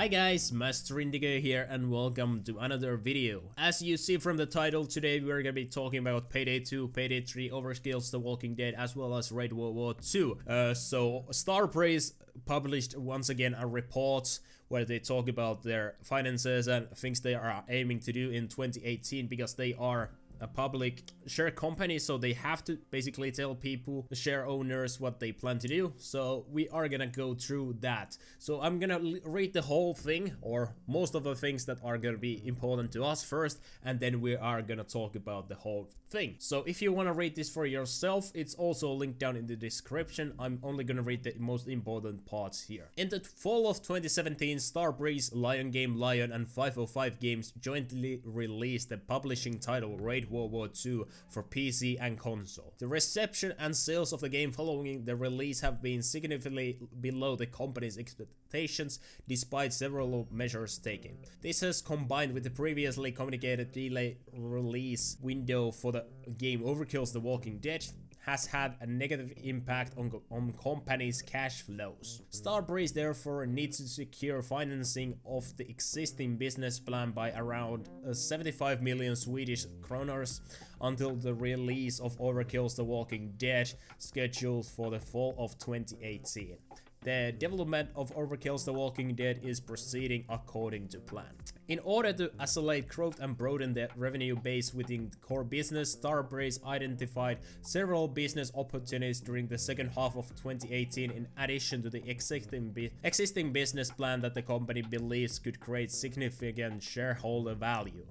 Hi guys, Master Indigo here and welcome to another video. As you see from the title, today we're gonna be talking about Payday 2, Payday 3, Overkill, The Walking Dead, as well as Raid World War 2. So Starbreeze published once again a report where they talk about their finances and things they are aiming to do in 2018, because they are a public share company, so they have to basically tell people, the share owners, what they plan to do. So we are gonna go through that. So I'm gonna read the whole thing, or most of the things that are gonna be important to us first, and then we are gonna talk about the whole thing. So if you want to read this for yourself, it's also linked down in the description. I'm only gonna read the most important parts here. In the fall of 2017, Starbreeze, Lion Game Lion and 505 Games jointly released the publishing title Raid World War 2 for PC and console. The reception and sales of the game following the release have been significantly below the company's expectations, despite several measures taken. This has combined with the previously communicated delayed release window for the game Overkill, The Walking Dead, has had a negative impact on company's cash flows. Starbreeze therefore needs to secure financing of the existing business plan by around 75 million Swedish kronors until the release of Overkill, The Walking Dead, scheduled for the fall of 2018. The development of Overkill, The Walking Dead is proceeding according to plan. In order to accelerate growth and broaden the revenue base within the core business, Starbreeze identified several business opportunities during the second half of 2018 in addition to the existing business plan that the company believes could create significant shareholder value.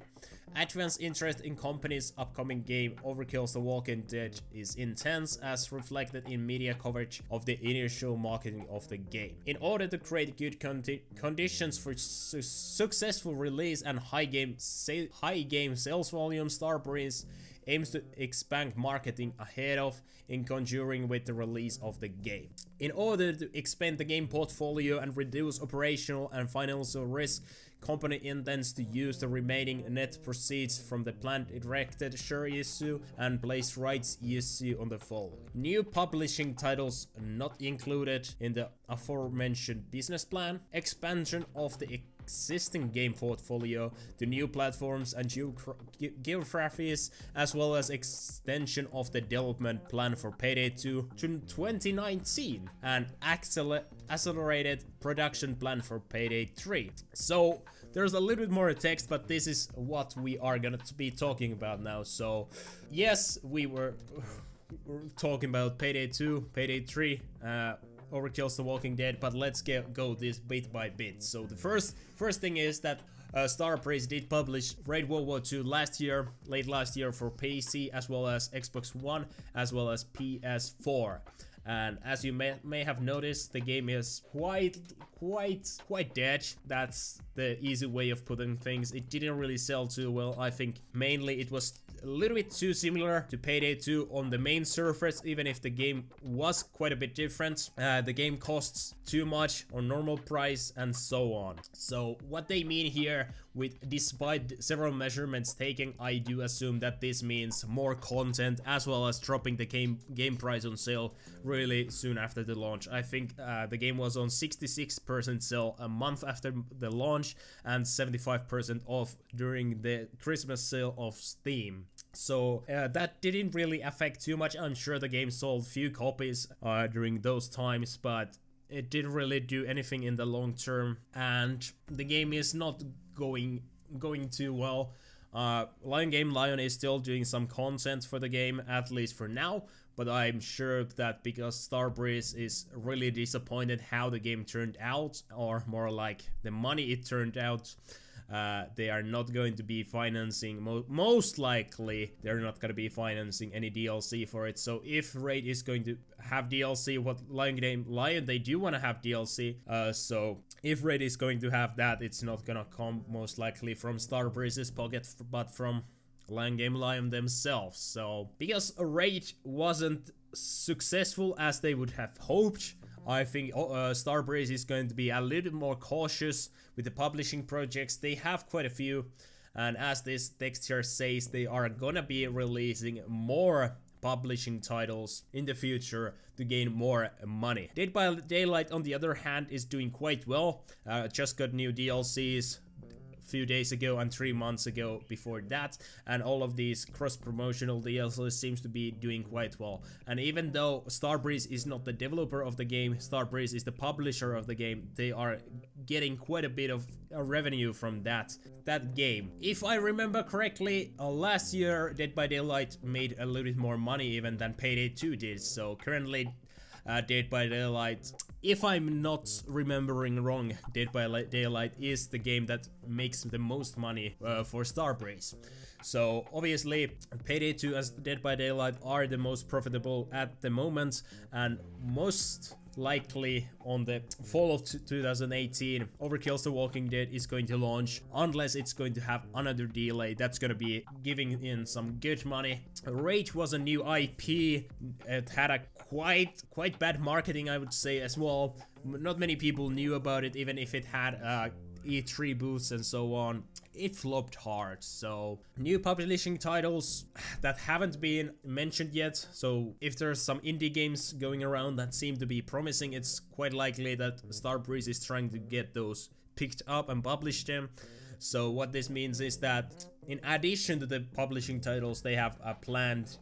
Advanced interest in company's upcoming game Overkill, The Walking Dead is intense, as reflected in media coverage of the initial marketing of the game. In order to create good conditions for successful release and high game sales volume, Starbreeze aims to expand marketing ahead of, in conjuring with the release of the game. In order to expand the game portfolio and reduce operational and financial risk, company intends to use the remaining net proceeds from the planned directed share issue and place rights issue on the following: new publishing titles not included in the aforementioned business plan, expansion of the existing game portfolio to new platforms and geographies, as well as extension of the development plan for Payday 2 to 2019 and accelerated production plan for Payday 3. So there's a little bit more text, but this is what we are gonna be talking about now. So yes, we're talking about Payday 2, Payday 3, Overkill, The Walking Dead, but let's go this bit by bit. So the first thing is that Starbreeze did publish Raid World War 2 late last year for PC, as well as Xbox One, as well as PS4. And as you may have noticed, the game is quite dead. That's the easy way of putting things. It didn't really sell too well. I think mainly it was a little bit too similar to Payday 2 on the main surface, even if the game was quite a bit different. The game costs too much on normal price and so on. So what they mean here with despite several measurements taken, I do assume that this means more content, as well as dropping the game price on sale really soon after the launch. I think the game was on 66% sale a month after the launch and 75% off during the Christmas sale of Steam. So that didn't really affect too much. I'm sure the game sold few copies during those times, but it didn't really do anything in the long term, and the game is not going too well. Lion Game Lion is still doing some content for the game, at least for now, but I'm sure that because Starbreeze is really disappointed how the game turned out, or more like the money it turned out, they are not going to be financing, most likely they're not going to be financing any DLC for it. So if Raid is going to have DLC, what Lion Game Lion, they do want to have DLC, so if Raid is going to have that, it's not gonna come most likely from Starbreeze's pocket, but from Lion Game Lion themselves. So because Raid wasn't successful as they would have hoped, I think Starbreeze is going to be a little more cautious with the publishing projects. They have quite a few, and as this text here says, they are gonna be releasing more publishing titles in the future to gain more money. Dead by Daylight, on the other hand, is doing quite well. Just got new DLCs few days ago and 3 months ago before that, and all of these cross-promotional DLCs seems to be doing quite well. And even though Starbreeze is not the developer of the game, Starbreeze is the publisher of the game, they are getting quite a bit of revenue from that game. If I remember correctly, last year Dead by Daylight made a little bit more money even than Payday 2 did, so currently Dead by Daylight, if I'm not remembering wrong, Dead by Daylight is the game that makes the most money for Starbreeze. So obviously Payday 2 and Dead by Daylight are the most profitable at the moment, and most likely on the fall of 2018 Overkill's The Walking Dead is going to launch, unless it's going to have another delay that's going to be giving in some good money. Rage was a new IP. It had a quite bad marketing, I would say, as well. Not many people knew about it, even if it had E3 booths and so on. It flopped hard. So new publishing titles that haven't been mentioned yet. So if there's some indie games going around that seem to be promising, it's quite likely that Starbreeze is trying to get those picked up and publish them. So what this means is that in addition to the publishing titles they have planned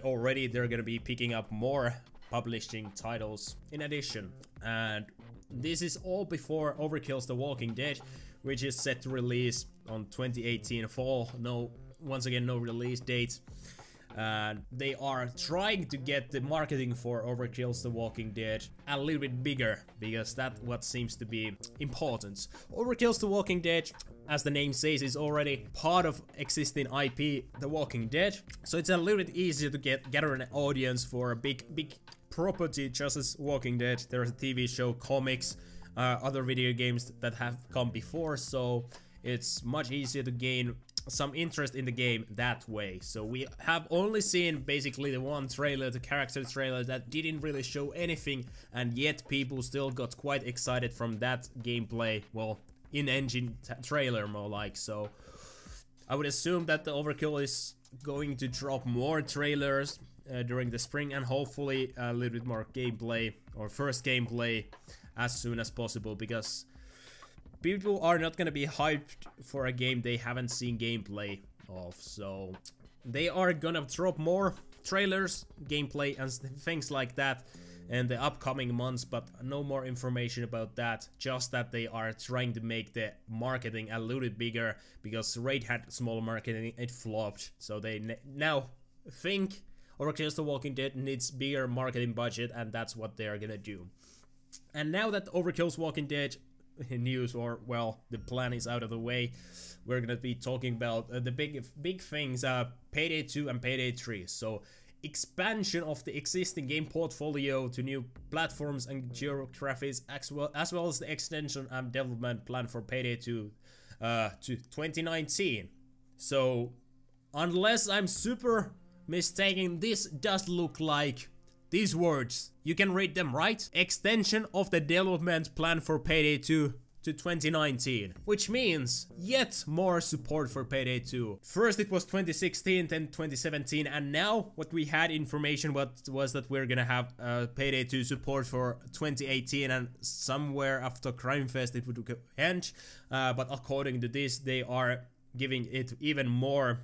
already, they're gonna be picking up more publishing titles in addition. And this is all before Overkill's The Walking Dead, which is set to release on 2018 fall. Once again, no release date. They are trying to get the marketing for Overkill's The Walking Dead a little bit bigger, because that's what seems to be important. Overkill's The Walking Dead, as the name says, is already part of existing IP The Walking Dead, so it's a little bit easier to gather an audience for a big property just as Walking Dead. There's a TV show, comics, other video games that have come before, so it's much easier to gain some interest in the game that way. So we have only seen basically the one trailer, the character trailer, that didn't really show anything, and yet people still got quite excited from that gameplay, well, in-engine trailer more like. So I would assume that the Overkill is going to drop more trailers during the spring, and hopefully a little bit more gameplay, or first gameplay, as soon as possible, because people are not gonna be hyped for a game they haven't seen gameplay of. So they are gonna drop more trailers, gameplay, and things like that in the upcoming months, but no more information about that. Just that they are trying to make the marketing a little bit bigger, because Raid had small marketing, it flopped. So they now think Overkill's The Walking Dead needs bigger marketing budget, and that's what they are gonna do. And now that Overkill's Walking Dead news, or well, the plan is out of the way, we're gonna be talking about the big things, Payday 2 and Payday 3. So expansion of the existing game portfolio to new platforms and geographies, as well as the extension and development plan for Payday 2 to 2019. So unless I'm super mistaken, this does look like these words. You can read them, right? Extension of the development plan for Payday 2 to 2019, which means yet more support for Payday 2. First it was 2016, then 2017, and now what we had information was that we're gonna have Payday 2 support for 2018, and somewhere after Crime Fest it would end. But according to this, they are giving it even more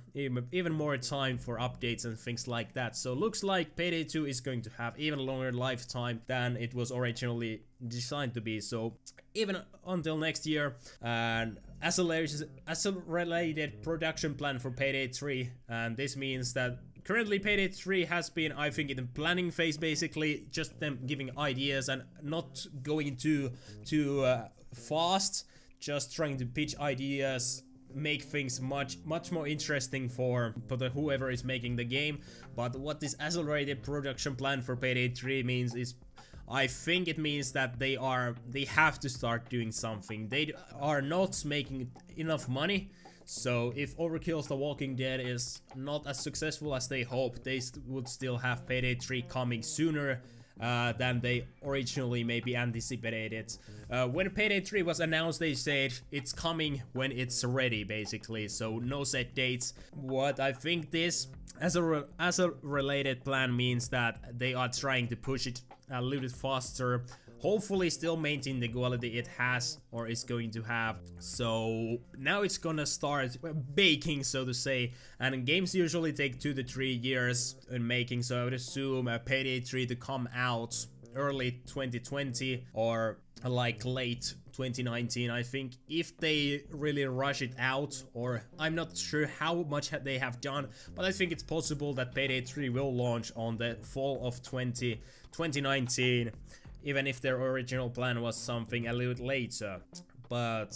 time for updates and things like that. So looks like Payday 2 is going to have even longer lifetime than it was originally designed to be. So even until next year. And accelerated production plan for Payday 3, and this means that currently Payday 3 has been, I think, in the planning phase, basically just them giving ideas and not going too fast, just trying to pitch ideas, make things much more interesting for whoever is making the game. But what this accelerated production plan for Payday 3 means is, I think it means that they have to start doing something. They are not making enough money. So if Overkill's The Walking Dead is not as successful as they hope, they would still have Payday 3 coming sooner than they originally maybe anticipated. When Payday 3 was announced, they said it's coming when it's ready, basically, so no set dates. What I think this as a related plan means that they are trying to push it a little bit faster, hopefully still maintain the quality it has or is going to have. So now it's gonna start baking, so to say, and games usually take 2 to 3 years in making, so I would assume Payday 3 to come out early 2020 or like late 2019. I think if they really rush it out, or I'm not sure how much they have done, but I think it's possible that Payday 3 will launch on the fall of 2019, even if their original plan was something a little later. But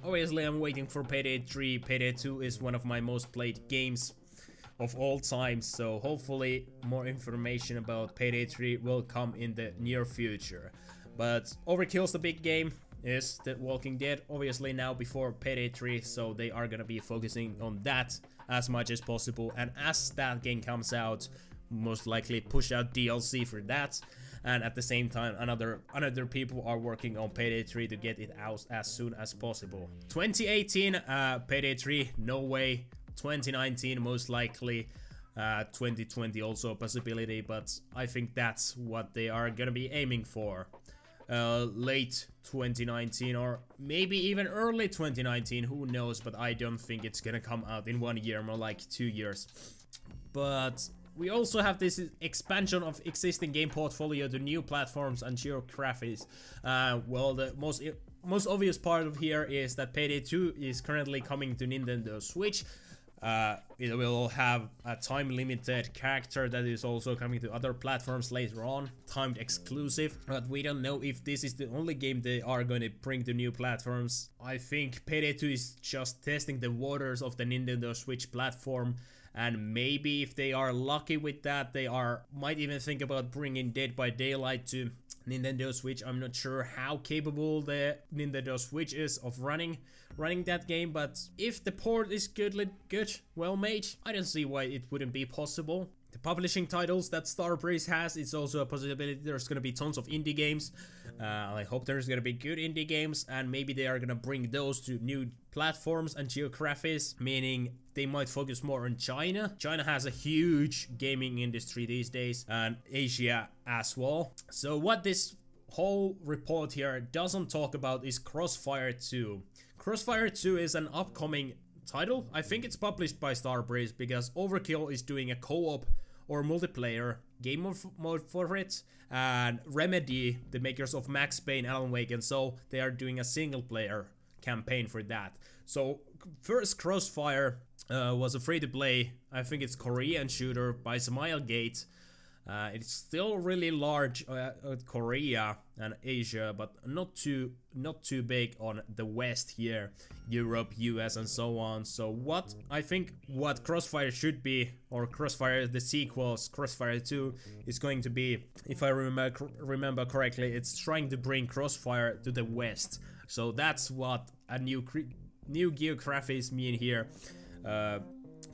obviously I'm waiting for Payday 3. Payday 2 is one of my most played games of all time, so hopefully more information about Payday 3 will come in the near future. But Overkill's the big game, is The Walking Dead, obviously now before Payday 3, so they are gonna be focusing on that as much as possible, and as that game comes out, most likely push out DLC for that, and at the same time another people are working on Payday 3 to get it out as soon as possible. 2018 Payday 3, no way. 2019 most likely. 2020 also a possibility, but I think that's what they are gonna be aiming for. Late 2019 or maybe even early 2019, who knows, but I don't think it's gonna come out in 1 year, more like 2 years. But we also have this expansion of existing game portfolio to new platforms and geographies. Well, the most obvious part of here is that Payday 2 is currently coming to Nintendo Switch. It will have a time-limited character that is also coming to other platforms later on, timed exclusive, but we don't know if this is the only game they are going to bring to new platforms. I think Payday 2 is just testing the waters of the Nintendo Switch platform, and maybe if they are lucky with that, they might even think about bringing Dead by Daylight to Nintendo Switch. I'm not sure how capable the Nintendo Switch is of running that game, but if the port is good, well made, I don't see why it wouldn't be possible. The publishing titles that Starbreeze has, it's also a possibility. There's gonna be tons of indie games. I hope there's gonna be good indie games, and maybe they are gonna bring those to new platforms and geographies, meaning they might focus more on China. China has a huge gaming industry these days, and Asia as well. So what this whole report here doesn't talk about is Crossfire 2. Crossfire 2 is an upcoming title. I think it's published by Starbreeze because Overkill is doing a co-op or multiplayer game mode for it, and Remedy, the makers of Max Payne, Alan Wake, and so they are doing a single player campaign for that. So first Crossfire was a free-to-play, I think it's Korean shooter by Smilegate. It's still really large at Korea and Asia, but not too big on the West here, Europe, US, and so on. So what I think what Crossfire should be, or Crossfire the sequels, Crossfire 2 is going to be, if I remember correctly, it's trying to bring Crossfire to the West. So that's what a new geographies mean here.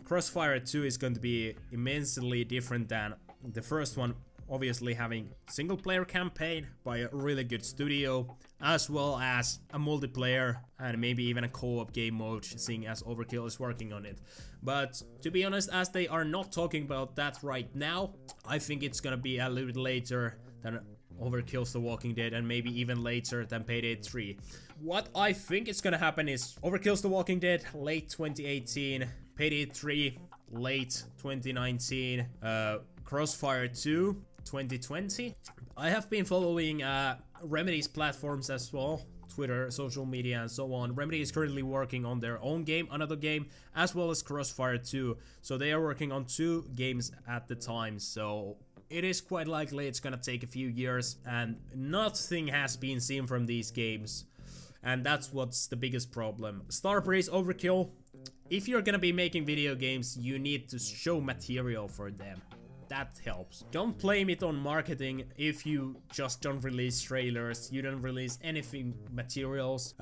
Crossfire 2 is going to be immensely different than the first one, obviously having single player campaign by a really good studio, as well as a multiplayer and maybe even a co-op game mode, seeing as Overkill is working on it. But to be honest, as they are not talking about that right now, I think it's gonna be a little bit later than Overkill's The Walking Dead, and maybe even later than Payday 3. What I think is gonna happen is Overkill's The Walking Dead late 2018, Payday 3 late 2019, Crossfire 2 2020. I have been following Remedy's platforms as well, Twitter, social media, and so on. Remedy is currently working on their own game, another game, as well as Crossfire 2. So they are working on 2 games at the time. So it is quite likely it's gonna take a few years, and nothing has been seen from these games. And that's what's the biggest problem. Starbreeze, Overkill, if you're gonna be making video games, you need to show material for them. That helps. Don't blame it on marketing if you just don't release trailers, you don't release anything materials.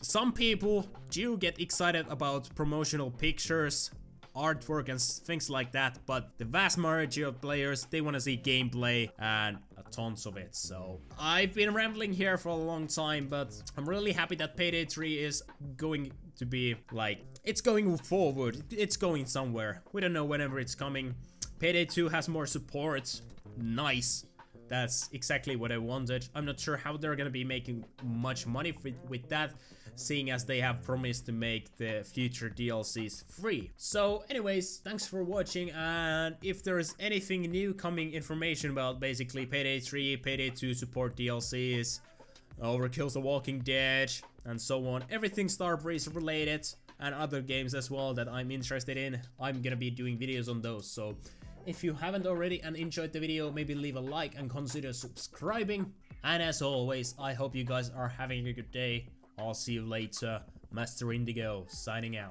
Some people do get excited about promotional pictures, artwork, and things like that, but the vast majority of players, they want to see gameplay and tons of it. So I've been rambling here for a long time, but I'm really happy that Payday 3 is going to be like, it's going forward, it's going somewhere. We don't know whenever it's coming. Payday 2 has more support. Nice. That's exactly what I wanted. I'm not sure how they're gonna be making much money with that, seeing as they have promised to make the future DLCs free. So anyways, thanks for watching, and if there's anything new coming information about basically Payday 3, Payday 2 support DLCs, Overkill's The Walking Dead, and so on, everything Starbreeze related, and other games as well that I'm interested in, I'm gonna be doing videos on those. So if you haven't already and enjoyed the video, maybe leave a like and consider subscribing. And as always, I hope you guys are having a good day. I'll see you later. Master Indigo signing out.